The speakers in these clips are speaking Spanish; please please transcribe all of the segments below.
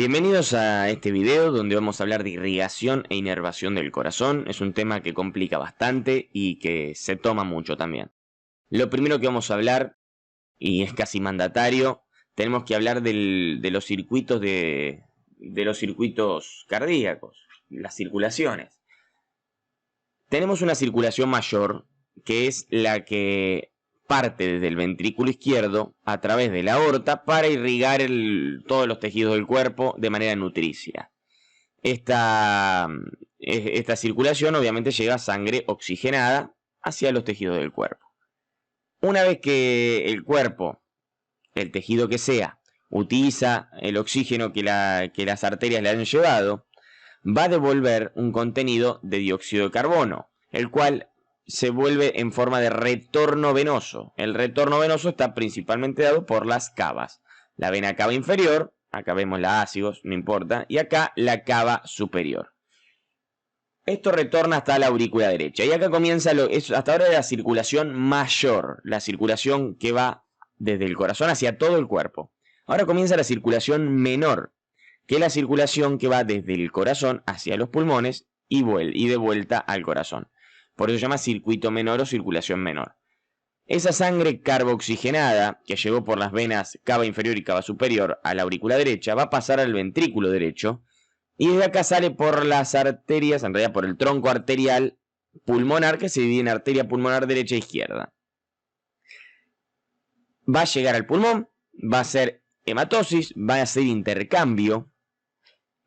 Bienvenidos a este video donde vamos a hablar de irrigación e inervación del corazón. Es un tema que complica bastante y que se toma mucho también. Lo primero que vamos a hablar, y es casi mandatario, tenemos que hablar de los circuitos los circuitos cardíacos, las circulaciones. Tenemos una circulación mayor, que es la que parte desde el ventrículo izquierdo a través de la aorta para irrigar todos los tejidos del cuerpo de manera nutricia. Esta circulación obviamente llega sangre oxigenada hacia los tejidos del cuerpo. Una vez que el cuerpo, el tejido que sea, utiliza el oxígeno que las arterias le han llevado, va a devolver un contenido de dióxido de carbono, el cual se vuelve en forma de retorno venoso. El retorno venoso está principalmente dado por las cavas. La vena cava inferior, acá vemos la ácigos, no importa, y acá la cava superior. Esto retorna hasta la aurícula derecha. Y acá comienza, hasta ahora la circulación mayor, la circulación que va desde el corazón hacia todo el cuerpo. Ahora comienza la circulación menor, que es la circulación que va desde el corazón hacia los pulmones y de vuelta al corazón. Por eso se llama circuito menor o circulación menor. Esa sangre carboxigenada que llegó por las venas cava inferior y cava superior a la aurícula derecha va a pasar al ventrículo derecho y desde acá sale por las arterias, en realidad por el tronco arterial pulmonar que se divide en arteria pulmonar derecha e izquierda. Va a llegar al pulmón, va a ser hematosis, va a hacer intercambio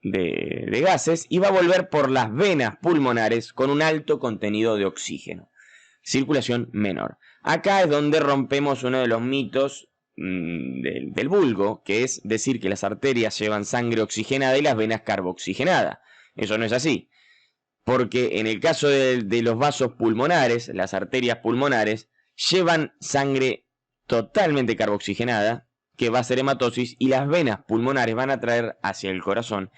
de gases y va a volver por las venas pulmonares con un alto contenido de oxígeno. Circulación menor. Acá es donde rompemos uno de los mitos del vulgo, que es decir que las arterias llevan sangre oxigenada y las venas carboxigenada. Eso no es así, porque en el caso de los vasos pulmonares, las arterias pulmonares llevan sangre totalmente carboxigenada, que va a ser hematosis, y las venas pulmonares van a traer hacia el corazón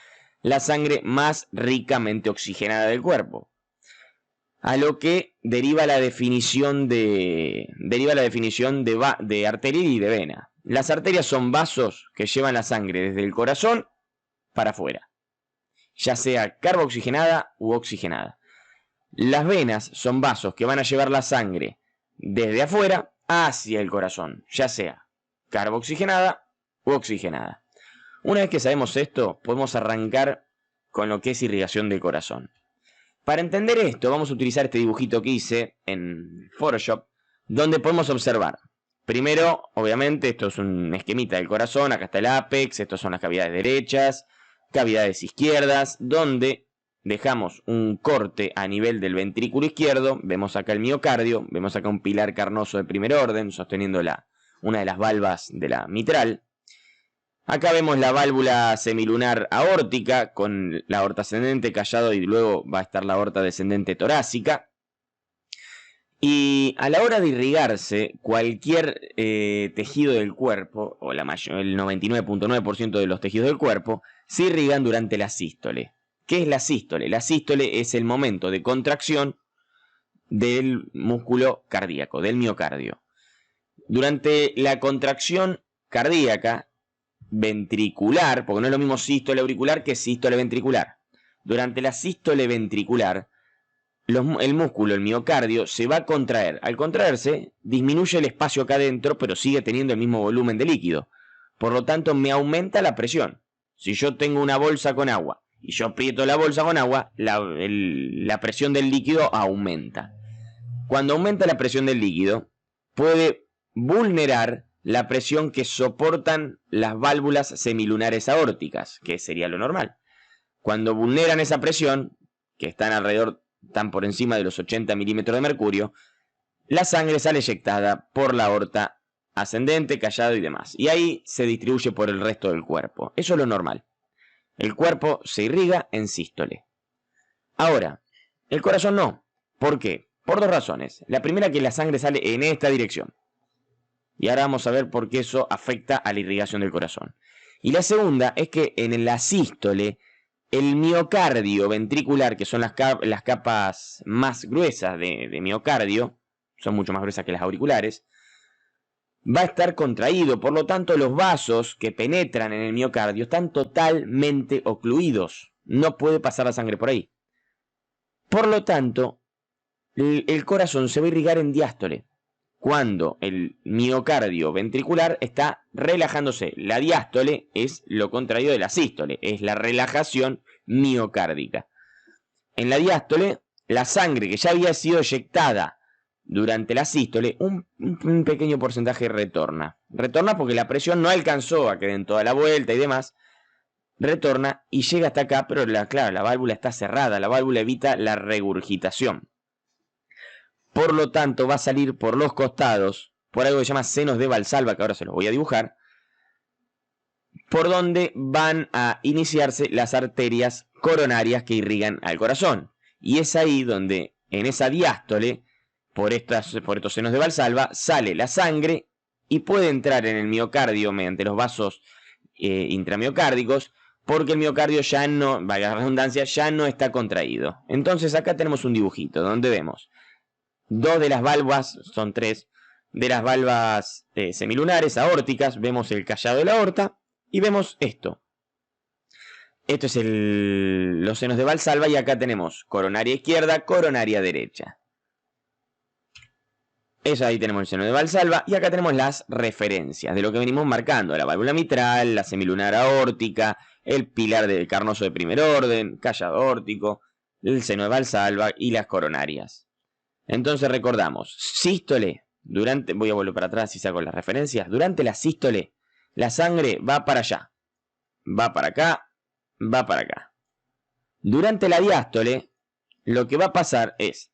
la sangre más ricamente oxigenada del cuerpo. A lo que deriva la definición de arteria y de vena. Las arterias son vasos que llevan la sangre desde el corazón para afuera, ya sea carboxigenada u oxigenada. Las venas son vasos que van a llevar la sangre desde afuera hacia el corazón, ya sea carboxigenada u oxigenada. Una vez que sabemos esto, podemos arrancar con lo que es irrigación del corazón. Para entender esto, vamos a utilizar este dibujito que hice en Photoshop, donde podemos observar. Primero, obviamente, esto es un esquemita del corazón, acá está el ápex, estas son las cavidades derechas, cavidades izquierdas, donde dejamos un corte a nivel del ventrículo izquierdo, vemos acá el miocardio, vemos acá un pilar carnoso de primer orden, sosteniendo una de las valvas de la mitral. Acá vemos la válvula semilunar aórtica con la aorta ascendente, callado, y luego va a estar la aorta descendente torácica. Y a la hora de irrigarse, cualquier tejido del cuerpo, o el 99.9% de los tejidos del cuerpo, se irrigan durante la sístole. ¿Qué es la sístole? La sístole es el momento de contracción del músculo cardíaco, del miocardio. Durante la contracción cardíaca ventricular, porque no es lo mismo sístole auricular que sístole ventricular. Durante la sístole ventricular, el músculo, el miocardio, se va a contraer. Al contraerse, disminuye el espacio acá adentro, pero sigue teniendo el mismo volumen de líquido. Por lo tanto, me aumenta la presión. Si yo tengo una bolsa con agua y yo aprieto la bolsa con agua, la presión del líquido aumenta. Cuando aumenta la presión del líquido, puede vulnerar la presión que soportan las válvulas semilunares aórticas, que sería lo normal. Cuando vulneran esa presión, que están por encima de los 80 milímetros de mercurio, la sangre sale eyectada por la aorta ascendente, callado y demás. Y ahí se distribuye por el resto del cuerpo. Eso es lo normal. El cuerpo se irriga en sístole. Ahora, el corazón no. ¿Por qué? Por dos razones. La primera, que la sangre sale en esta dirección. Y ahora vamos a ver por qué eso afecta a la irrigación del corazón. Y la segunda es que en la sístole, el miocardio ventricular, que son las capas más gruesas de miocardio, son mucho más gruesas que las auriculares, va a estar contraído. Por lo tanto, los vasos que penetran en el miocardio están totalmente ocluidos. No puede pasar la sangre por ahí. Por lo tanto, el corazón se va a irrigar en diástole, cuando el miocardio ventricular está relajándose. La diástole es lo contrario de la sístole, es la relajación miocárdica. En la diástole, la sangre que ya había sido eyectada durante la sístole, un pequeño porcentaje retorna. Retorna porque la presión no alcanzó a que den toda la vuelta y demás. Retorna y llega hasta acá, pero claro, la válvula está cerrada, la válvula evita la regurgitación. Por lo tanto, va a salir por los costados, por algo que se llama senos de Valsalva, que ahora se los voy a dibujar, por donde van a iniciarse las arterias coronarias que irrigan al corazón. Y es ahí donde, en esa diástole, por estos senos de Valsalva, sale la sangre y puede entrar en el miocardio mediante los vasos intramiocárdicos, porque el miocardio ya no, valga la redundancia, ya no está contraído. Entonces acá tenemos un dibujito donde vemos dos de las valvas, son tres, de las valvas semilunares, aórticas, vemos el callado de la aorta y vemos esto. Esto es los senos de Valsalva y acá tenemos coronaria izquierda, coronaria derecha. Eso, ahí tenemos el seno de Valsalva y acá tenemos las referencias de lo que venimos marcando: la válvula mitral, la semilunar aórtica, el pilar del carnoso de primer orden, callado aórtico, el seno de Valsalva y las coronarias. Entonces recordamos, sístole, voy a volver para atrás y saco las referencias. Durante la sístole, la sangre va para allá, va para acá, va para acá. Durante la diástole, lo que va a pasar es,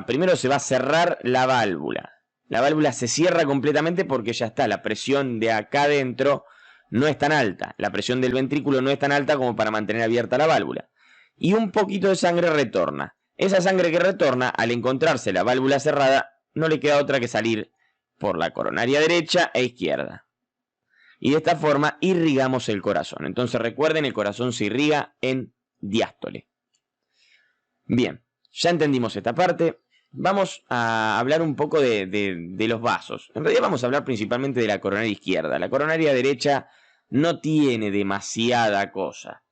primero se va a cerrar la válvula. La válvula se cierra completamente porque ya está, la presión de acá adentro no es tan alta. La presión del ventrículo no es tan alta como para mantener abierta la válvula. Y un poquito de sangre retorna. Esa sangre que retorna, al encontrarse la válvula cerrada, no le queda otra que salir por la coronaria derecha e izquierda. Y de esta forma irrigamos el corazón. Entonces recuerden, el corazón se irriga en diástole. Bien, ya entendimos esta parte. Vamos a hablar un poco de los vasos. En realidad vamos a hablar principalmente de la coronaria izquierda. La coronaria derecha no tiene demasiada cosa.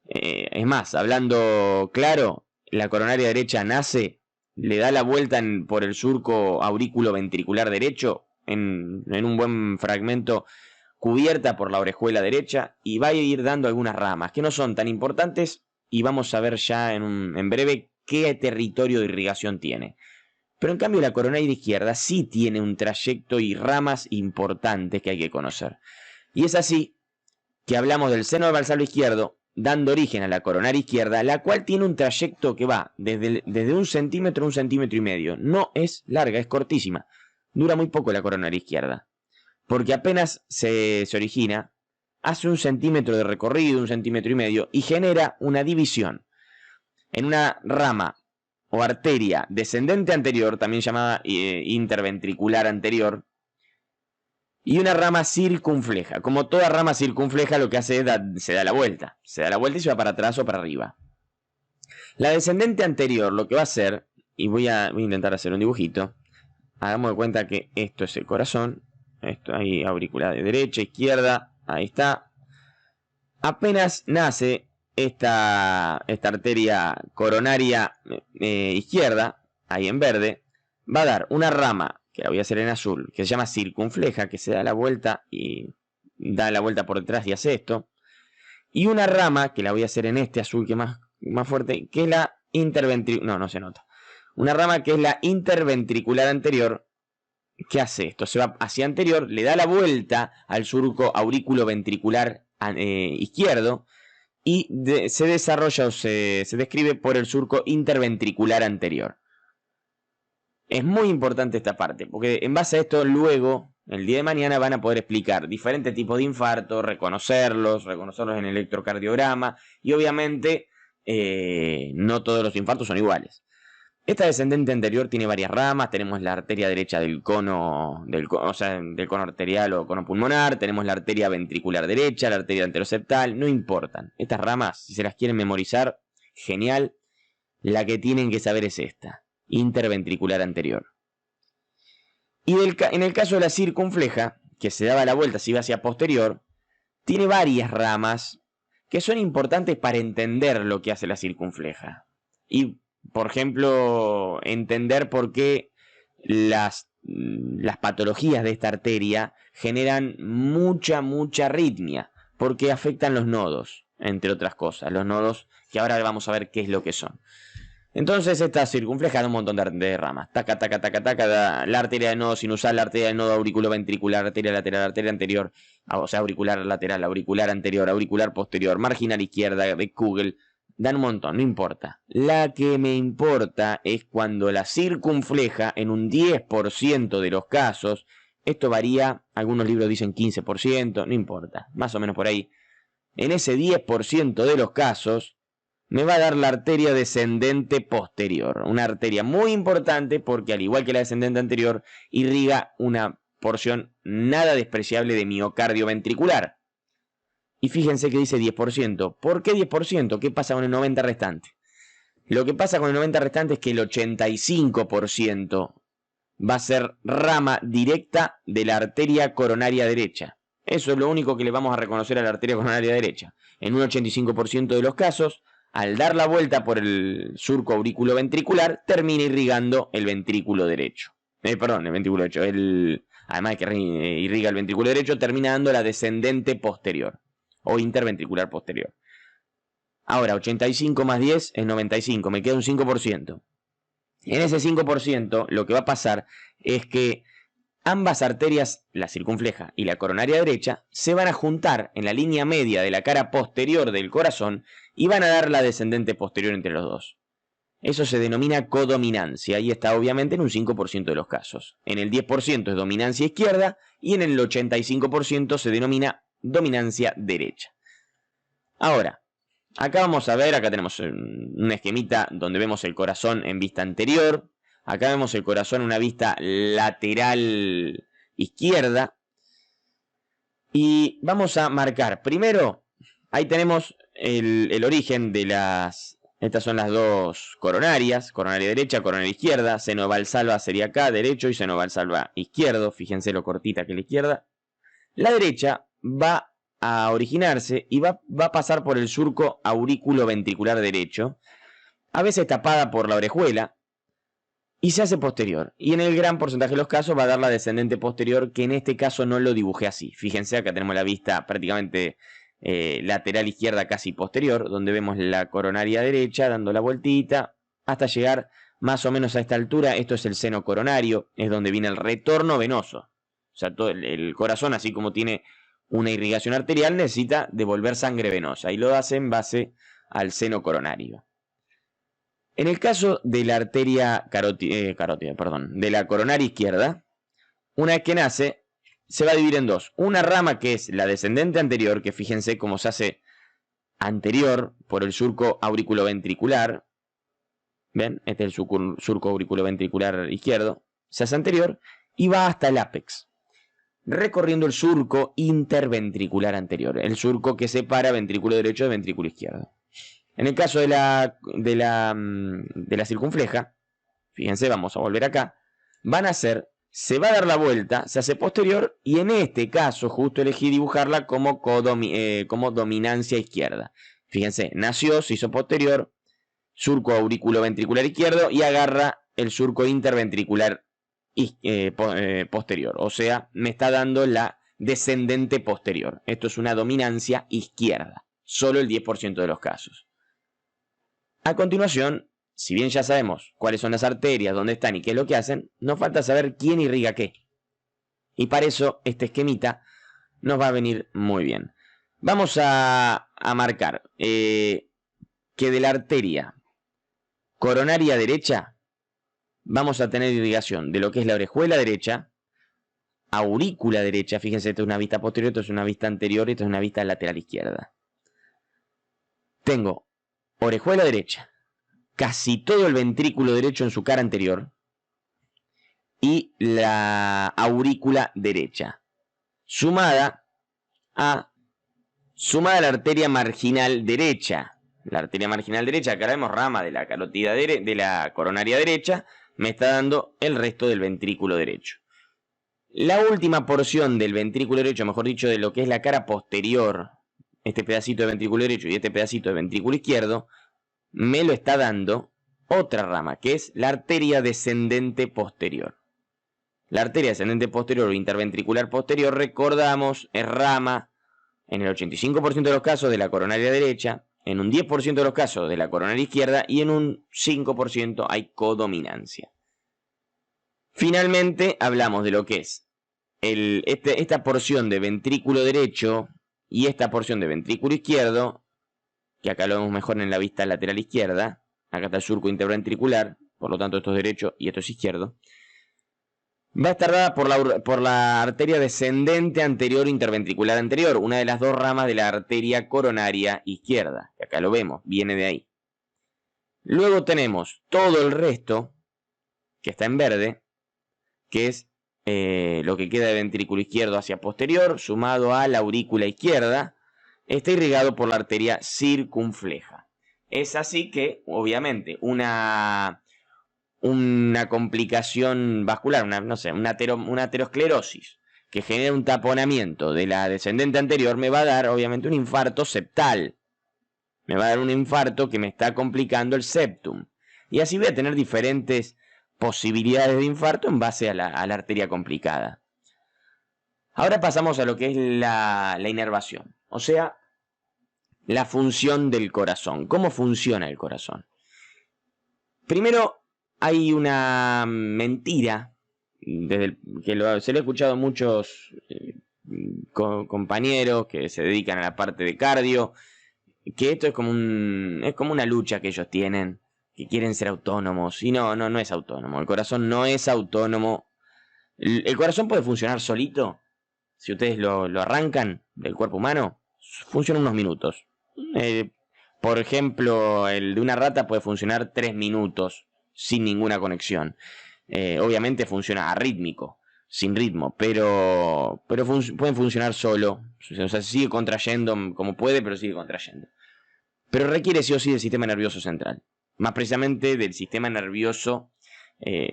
Es más, hablando claro, la coronaria derecha nace, le da la vuelta por el surco aurículo-ventricular derecho, en un buen fragmento, cubierta por la orejuela derecha, y va a ir dando algunas ramas que no son tan importantes, y vamos a ver ya en breve qué territorio de irrigación tiene. Pero en cambio la coronaria izquierda sí tiene un trayecto y ramas importantes que hay que conocer. Y es así que hablamos del seno de Valsalva izquierdo, dando origen a la coronaria izquierda, la cual tiene un trayecto que va desde 1 centímetro a 1,5 centímetros. No es larga, es cortísima. Dura muy poco la coronaria izquierda, porque apenas se origina, hace 1 centímetro de recorrido, 1,5 centímetros, y genera una división en una rama o arteria descendente anterior, también llamada interventricular anterior, y una rama circunfleja. Como toda rama circunfleja, lo que hace es se da la vuelta. Se da la vuelta y se va para atrás o para arriba. La descendente anterior lo que va a hacer, y voy a intentar hacer un dibujito. Hagamos de cuenta que esto es el corazón. Esto ahí, auricular de derecha, izquierda. Ahí está. Apenas nace esta arteria coronaria izquierda, ahí en verde, va a dar una rama, que la voy a hacer en azul, que se llama circunfleja, que se da la vuelta y da la vuelta por detrás y hace esto. Y una rama, que la voy a hacer en este azul, que es más fuerte, que es la interventricular. No se nota. Una rama que es la interventricular anterior, que hace esto. Se va hacia anterior, le da la vuelta al surco aurículo-ventricular izquierdo y se desarrolla o se describe por el surco interventricular anterior. Es muy importante esta parte, porque en base a esto luego, el día de mañana, van a poder explicar diferentes tipos de infarto, reconocerlos en el electrocardiograma, y obviamente no todos los infartos son iguales. Esta descendente anterior tiene varias ramas. Tenemos la arteria derecha del cono arterial o cono pulmonar, tenemos la arteria ventricular derecha, la arteria anteroseptal, no importan. Estas ramas, si se las quieren memorizar, genial. La que tienen que saber es esta: interventricular anterior. Y en el caso de la circunfleja, que se daba la vuelta, se iba hacia posterior, tiene varias ramas que son importantes para entender lo que hace la circunfleja. Y, por ejemplo, entender por qué las patologías de esta arteria generan mucha arritmia, porque afectan los nodos, entre otras cosas. Los nodos que ahora vamos a ver qué es lo que son. Entonces esta circunfleja da un montón de ramas. Taca, taca, taca, taca, da la arteria del nodo sinusal, la arteria del nodo auriculoventricular, arteria lateral, arteria anterior, o sea, auricular lateral, auricular anterior, auricular posterior, marginal izquierda, de Kugel. Dan un montón, no importa. La que me importa es cuando la circunfleja, en un 10% de los casos, esto varía, algunos libros dicen 15%, no importa, más o menos por ahí. En ese 10% de los casos, me va a dar la arteria descendente posterior. Una arteria muy importante porque, al igual que la descendente anterior, irriga una porción nada despreciable de miocardio ventricular. Y fíjense que dice 10%. ¿Por qué 10%? ¿Qué pasa con el 90% restante? Lo que pasa con el 90% restante es que el 85% va a ser rama directa de la arteria coronaria derecha. Eso es lo único que le vamos a reconocer a la arteria coronaria derecha. En un 85% de los casos, al dar la vuelta por el surco auriculoventricular, termina irrigando el ventrículo derecho. Perdón, el ventrículo derecho. Además de que irriga el ventrículo derecho, termina dando la descendente posterior o interventricular posterior. Ahora, 85 más 10 es 95, me queda un 5%. En ese 5% lo que va a pasar es que ambas arterias, la circunfleja y la coronaria derecha, se van a juntar en la línea media de la cara posterior del corazón y van a dar la descendente posterior entre los dos. Eso se denomina codominancia y está obviamente en un 5% de los casos. En el 10% es dominancia izquierda y en el 85% se denomina dominancia derecha. Ahora, acá vamos a ver, acá tenemos un esquemita donde vemos el corazón en vista anterior. Acá vemos el corazón en una vista lateral izquierda. Y vamos a marcar. Primero, ahí tenemos el origen de las... Estas son las dos coronarias. Coronaria derecha, coronaria izquierda. Seno valsalva sería acá, derecho, y seno valsalva izquierdo. Fíjense lo cortita que es la izquierda. La derecha va a originarse y va a pasar por el surco auriculoventricular derecho. A veces tapada por la orejuela. Y se hace posterior. Y en el gran porcentaje de los casos va a dar la descendente posterior, que en este caso no lo dibujé así. Fíjense, acá tenemos la vista prácticamente lateral izquierda casi posterior, donde vemos la coronaria derecha dando la vueltita hasta llegar más o menos a esta altura. Esto es el seno coronario, es donde viene el retorno venoso. O sea, todo el corazón, así como tiene una irrigación arterial, necesita devolver sangre venosa. Y lo hace en base al seno coronario. En el caso de la arteria de la coronaria izquierda, una vez que nace, se va a dividir en dos. Una rama que es la descendente anterior, que fíjense cómo se hace anterior por el surco auriculoventricular. ¿Ven? Este es el surco auriculoventricular izquierdo. Se hace anterior y va hasta el ápex, recorriendo el surco interventricular anterior, el surco que separa ventrículo derecho de ventrículo izquierdo. En el caso de la circunfleja, fíjense, vamos a volver acá, van a hacer, se va a dar la vuelta, se hace posterior, y en este caso justo elegí dibujarla como dominancia izquierda. Fíjense, nació, se hizo posterior, surco auriculoventricular izquierdo, y agarra el surco interventricular posterior. O sea, me está dando la descendente posterior. Esto es una dominancia izquierda, solo el 10% de los casos. A continuación, si bien ya sabemos cuáles son las arterias, dónde están y qué es lo que hacen, nos falta saber quién irriga qué. Y para eso este esquemita nos va a venir muy bien. Vamos a marcar que de la arteria coronaria derecha vamos a tener irrigación de lo que es la orejuela derecha, aurícula derecha. Fíjense, esto es una vista posterior, esto es una vista anterior, esto es una vista lateral izquierda. Tengo orejuela derecha, casi todo el ventrículo derecho en su cara anterior y la aurícula derecha, sumada a la arteria marginal derecha. La arteria marginal derecha, acá vemos rama de la carótida de la coronaria derecha, me está dando el resto del ventrículo derecho. La última porción del ventrículo derecho, mejor dicho, de lo que es la cara posterior, este pedacito de ventrículo derecho y este pedacito de ventrículo izquierdo, me lo está dando otra rama, que es la arteria descendente posterior. La arteria descendente posterior o interventricular posterior, recordamos, es rama en el 85% de los casos de la coronaria derecha, en un 10% de los casos de la coronaria izquierda y en un 5% hay codominancia. Finalmente hablamos de lo que es esta porción de ventrículo derecho y esta porción de ventrículo izquierdo, que acá lo vemos mejor en la vista lateral izquierda. Acá está el surco interventricular, por lo tanto esto es derecho y esto es izquierdo. Va a estar dada por la arteria descendente anterior interventricular anterior, una de las dos ramas de la arteria coronaria izquierda, que acá lo vemos, viene de ahí. Luego tenemos todo el resto, que está en verde, que es lo que queda de ventrículo izquierdo hacia posterior, sumado a la aurícula izquierda, está irrigado por la arteria circunfleja. Es así que, obviamente, una complicación vascular, una aterosclerosis, que genera un taponamiento de la descendente anterior, me va a dar, obviamente, un infarto septal. Me va a dar un infarto que me está complicando el septum. Y así voy a tener diferentes posibilidades de infarto en base a la arteria complicada. Ahora pasamos a lo que es la inervación, o sea, la función del corazón. ¿Cómo funciona el corazón? Primero, hay una mentira, se lo he escuchado a muchos compañeros que se dedican a la parte de cardio, que esto es como una lucha que ellos tienen, que quieren ser autónomos, y no es autónomo. El corazón no es autónomo. El corazón puede funcionar solito, si ustedes lo arrancan del cuerpo humano, funciona unos minutos. Por ejemplo, el de una rata puede funcionar 3 minutos sin ninguna conexión. Obviamente funciona arrítmico, sin ritmo, pero pueden funcionar solo. O sea, sigue contrayendo como puede, pero sigue contrayendo. Pero requiere sí o sí del sistema nervioso central. Más precisamente del sistema nervioso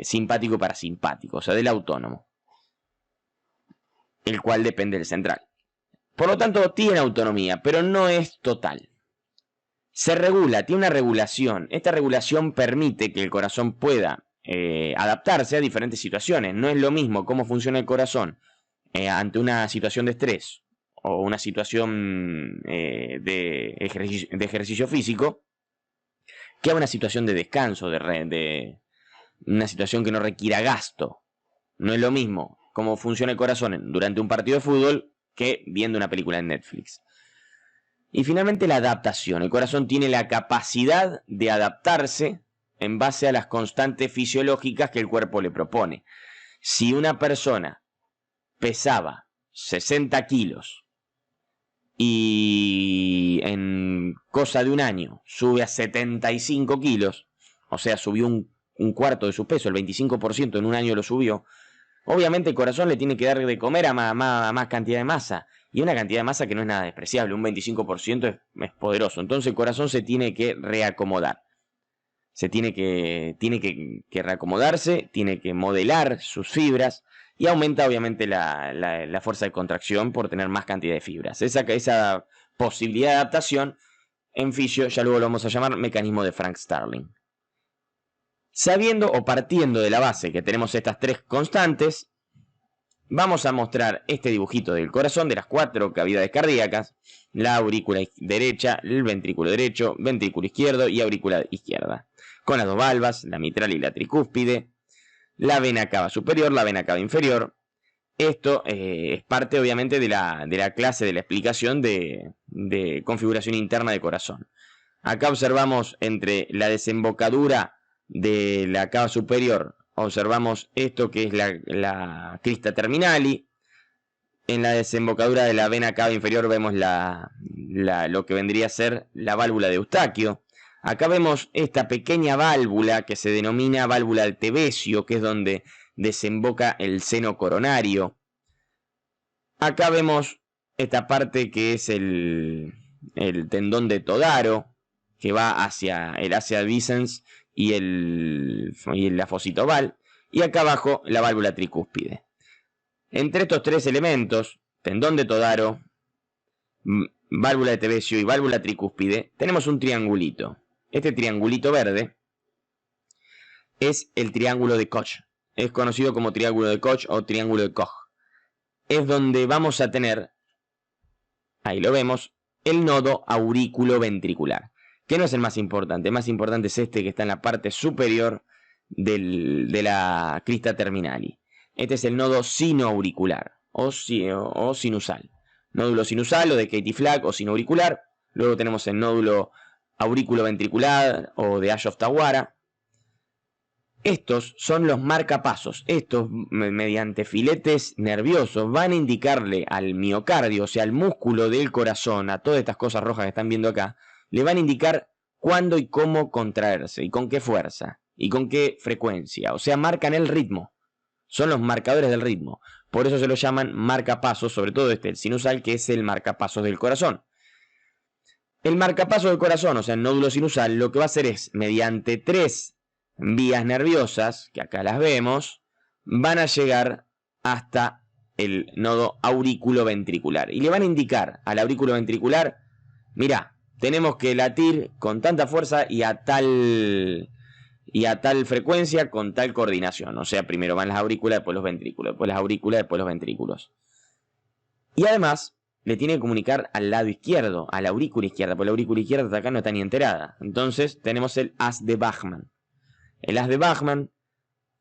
simpático parasimpático, o sea, del autónomo, el cual depende del central. Por lo tanto, tiene autonomía, pero no es total. Se regula, tiene una regulación. Esta regulación permite que el corazón pueda adaptarse a diferentes situaciones. No es lo mismo cómo funciona el corazón ante una situación de estrés o una situación de ejercicio físico, que a una situación de descanso, de una situación que no requiera gasto. No es lo mismo cómo funciona el corazón durante un partido de fútbol que viendo una película en Netflix. Y finalmente la adaptación. El corazón tiene la capacidad de adaptarse en base a las constantes fisiológicas que el cuerpo le propone. Si una persona pesaba 60 kilos y en cosa de un año sube a 75 kilos, o sea, subió un cuarto de su peso, el 25% en un año lo subió, obviamente el corazón le tiene que dar de comer a más cantidad de masa. Y una cantidad de masa que no es nada despreciable, un 25% es poderoso. Entonces el corazón se tiene que reacomodar. Tiene que reacomodarse, tiene que modelar sus fibras y aumenta obviamente la fuerza de contracción por tener más cantidad de fibras. Esa posibilidad de adaptación en fisio, ya luego lo vamos a llamar mecanismo de Frank Starling. Sabiendo o partiendo de la base que tenemos estas tres constantes, vamos a mostrar este dibujito del corazón de las 4 cavidades cardíacas: la aurícula derecha, el ventrículo derecho, ventrículo izquierdo y aurícula izquierda, con las dos valvas, la mitral y la tricúspide, la vena cava superior, la vena cava inferior. Esto es parte obviamente de la clase de la explicación de configuración interna de corazón. Acá observamos entre la desembocadura de la cava superior, observamos esto que es la crista terminali. En la desembocadura de la vena cava inferior vemos lo que vendría a ser la válvula de Eustaquio. Acá vemos esta pequeña válvula que se denomina válvula del Tevesio, que es donde desemboca el seno coronario. Acá vemos esta parte que es el tendón de Todaro, que va hacia el Acea Vicens y la fositoval. Y acá abajo la válvula tricúspide. Entre estos tres elementos, tendón de Todaro, válvula de Tevesio y válvula tricúspide, tenemos un triangulito. Este triangulito verde es el triángulo de Koch. Es conocido como triángulo de Koch o triángulo de Koch. Es donde vamos a tener, ahí lo vemos, el nodo aurículo-ventricular, que no es el más importante. El más importante es este que está en la parte superior de la crista terminali. Este es el nodo sinoauricular o sinusal. Nódulo sinusal o de Katie Flack o sinoauricular. Luego tenemos el nódulo aurículo-ventricular o de Ashov-Tawara. Estos son los marcapasos. Estos, mediante filetes nerviosos, van a indicarle al miocardio, o sea, al músculo del corazón, a todas estas cosas rojas que están viendo acá, le van a indicar cuándo y cómo contraerse, y con qué fuerza, y con qué frecuencia. O sea, marcan el ritmo. Son los marcadores del ritmo. Por eso se lo llaman marcapasos, sobre todo el sinusal, que es el marcapasos del corazón. El marcapasos del corazón, o sea, el nódulo sinusal, lo que va a hacer es, mediante tres vías nerviosas, que acá las vemos, van a llegar hasta el nodo aurículo-ventricular. Y le van a indicar al aurículo-ventricular, mira, tenemos que latir con tanta fuerza y a tal frecuencia, con tal coordinación. O sea, primero van las aurículas, después los ventrículos, después las aurículas, después los ventrículos. Y además, le tiene que comunicar al lado izquierdo, a la aurícula izquierda, porque la aurícula izquierda de acá no está ni enterada. Entonces, tenemos el haz de Bachmann. El haz de Bachmann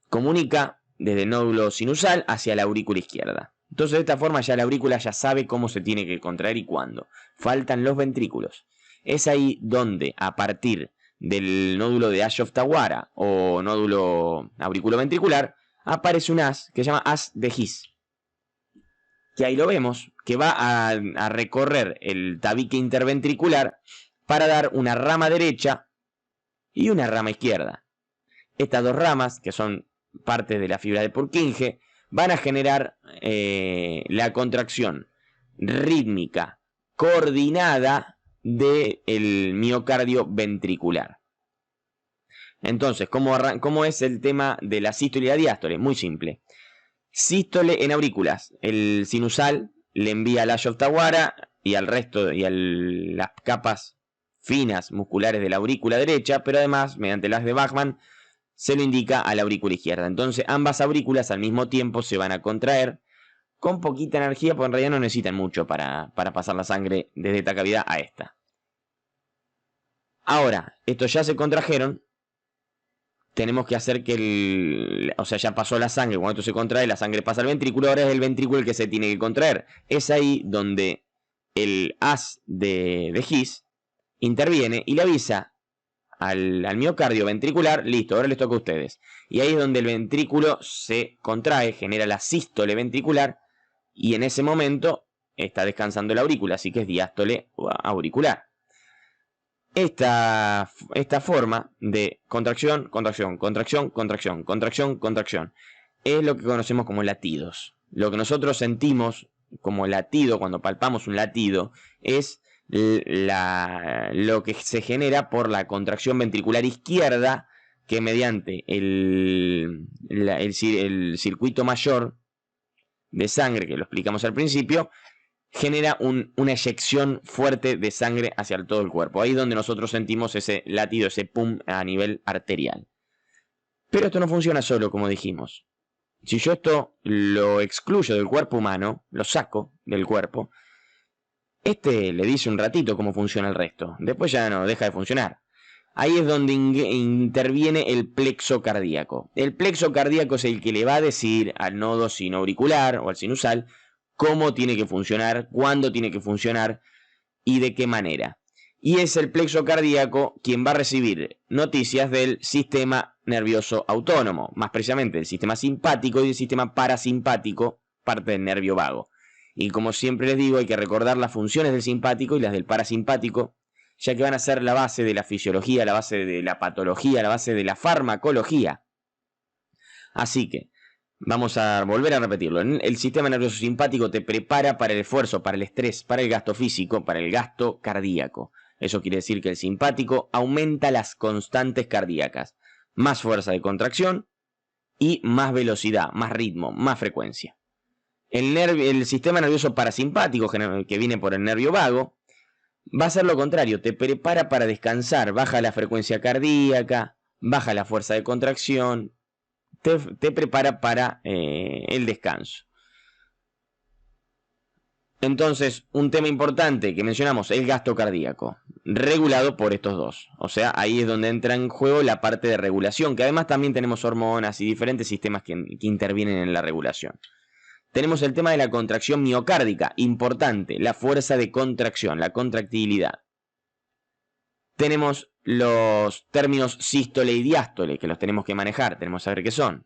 comunica desde el nódulo sinusal hacia la aurícula izquierda. Entonces, de esta forma ya la aurícula ya sabe cómo se tiene que contraer y cuándo. Faltan los ventrículos. Es ahí donde, a partir del nódulo de Ashov-Tawara o nódulo auriculoventricular, aparece un haz que se llama haz de His. Que ahí lo vemos, que va a recorrer el tabique interventricular para dar una rama derecha y una rama izquierda. Estas dos ramas, que son partes de la fibra de Purkinje, van a generar la contracción rítmica coordinada del miocardio ventricular. Entonces, ¿cómo es el tema de la sístole y la diástole? Muy simple. Sístole en aurículas. El sinusal le envía al Ashov-Tawara y al resto y a las capas finas musculares de la aurícula derecha, pero además, mediante el haz de Bachmann, se lo indica a la aurícula izquierda. Entonces, ambas aurículas al mismo tiempo se van a contraer con poquita energía, porque en realidad no necesitan mucho para pasar la sangre desde esta cavidad a esta. Ahora, estos ya se contrajeron. Tenemos que hacer que o sea, ya pasó la sangre. Cuando esto se contrae, la sangre pasa al ventrículo. Ahora es el ventrículo el que se tiene que contraer. Es ahí donde el haz de His interviene y le avisa al miocardio ventricular, listo, ahora les toca a ustedes. Y ahí es donde el ventrículo se contrae, genera la sístole ventricular, y en ese momento está descansando la aurícula, así que es diástole auricular. Esta forma de contracción, contracción, contracción, contracción, contracción, contracción, es lo que conocemos como latidos. Lo que nosotros sentimos como latido cuando palpamos un latido es lo que se genera por la contracción ventricular izquierda, que mediante el circuito mayor de sangre, que lo explicamos al principio, genera una eyección fuerte de sangre hacia todo el cuerpo. Ahí es donde nosotros sentimos ese latido, ese pum a nivel arterial. Pero esto no funciona solo, como dijimos. Si yo esto lo excluyo del cuerpo humano, lo saco del cuerpo, le dice un ratito cómo funciona el resto. Después ya no deja de funcionar. Ahí es donde interviene el plexo cardíaco. El plexo cardíaco es el que le va a decir al nodo sinoauricular o al sinusal cómo tiene que funcionar, cuándo tiene que funcionar y de qué manera. Y es el plexo cardíaco quien va a recibir noticias del sistema nervioso autónomo, más precisamente del sistema simpático y del sistema parasimpático, parte del nervio vago. Y como siempre les digo, hay que recordar las funciones del simpático y las del parasimpático, ya que van a ser la base de la fisiología, la base de la patología, la base de la farmacología. Así que vamos a volver a repetirlo. El sistema nervioso simpático te prepara para el esfuerzo, para el estrés, para el gasto físico, para el gasto cardíaco. Eso quiere decir que el simpático aumenta las constantes cardíacas, más fuerza de contracción y más velocidad, más ritmo, más frecuencia. El sistema nervioso parasimpático, que viene por el nervio vago, va a ser lo contrario, te prepara para descansar, baja la frecuencia cardíaca, baja la fuerza de contracción, te prepara para el descanso. Entonces, un tema importante que mencionamos, el gasto cardíaco, regulado por estos dos. O sea, ahí es donde entra en juego la parte de regulación, que además también tenemos hormonas y diferentes sistemas que intervienen en la regulación. Tenemos el tema de la contracción miocárdica, importante, la fuerza de contracción, la contractibilidad. Tenemos los términos sístole y diástole, que los tenemos que manejar, tenemos que saber qué son.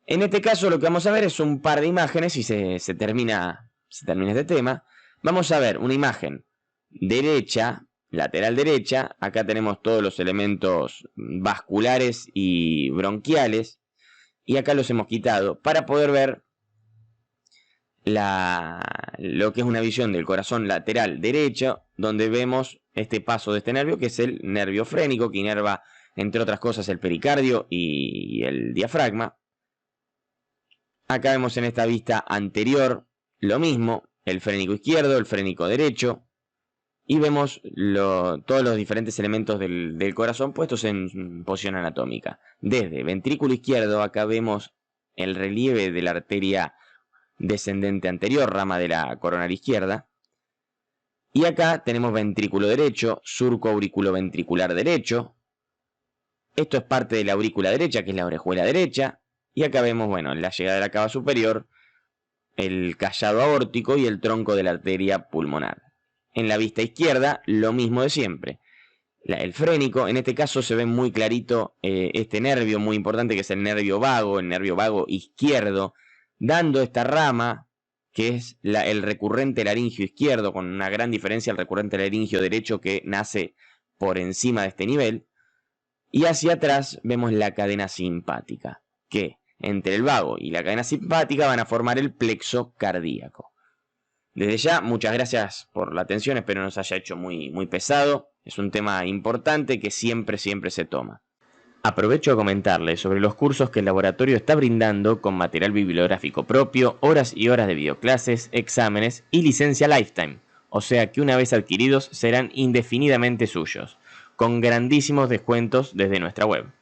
En este caso lo que vamos a ver es un par de imágenes y se termina este tema. Vamos a ver una imagen derecha, lateral derecha. Acá tenemos todos los elementos vasculares y bronquiales. Y acá los hemos quitado para poder ver lo que es una visión del corazón lateral derecho, donde vemos este paso de este nervio, que es el nervio frénico, que inerva, entre otras cosas, el pericardio y el diafragma. Acá vemos en esta vista anterior lo mismo, el frénico izquierdo, el frénico derecho, y vemos todos los diferentes elementos del corazón puestos en posición anatómica. Desde ventrículo izquierdo, acá vemos el relieve de la arteria descendente anterior, rama de la coronaria izquierda. Y acá tenemos ventrículo derecho, surco auriculoventricular derecho. Esto es parte de la aurícula derecha, que es la orejuela derecha. Y acá vemos, bueno, en la llegada de la cava superior, el callado aórtico y el tronco de la arteria pulmonar. En la vista izquierda, lo mismo de siempre. El frénico, en este caso se ve muy clarito este nervio muy importante, que es el nervio vago izquierdo, dando esta rama, que es el recurrente laringio izquierdo, con una gran diferencia al recurrente laringio derecho, que nace por encima de este nivel. Y hacia atrás vemos la cadena simpática, que entre el vago y la cadena simpática van a formar el plexo cardíaco. Desde ya, muchas gracias por la atención, espero no nos haya hecho muy pesado. Es un tema importante que siempre se toma. Aprovecho a comentarles sobre los cursos que el laboratorio está brindando con material bibliográfico propio, horas y horas de videoclases, exámenes y licencia Lifetime. O sea que una vez adquiridos serán indefinidamente suyos, con grandísimos descuentos desde nuestra web.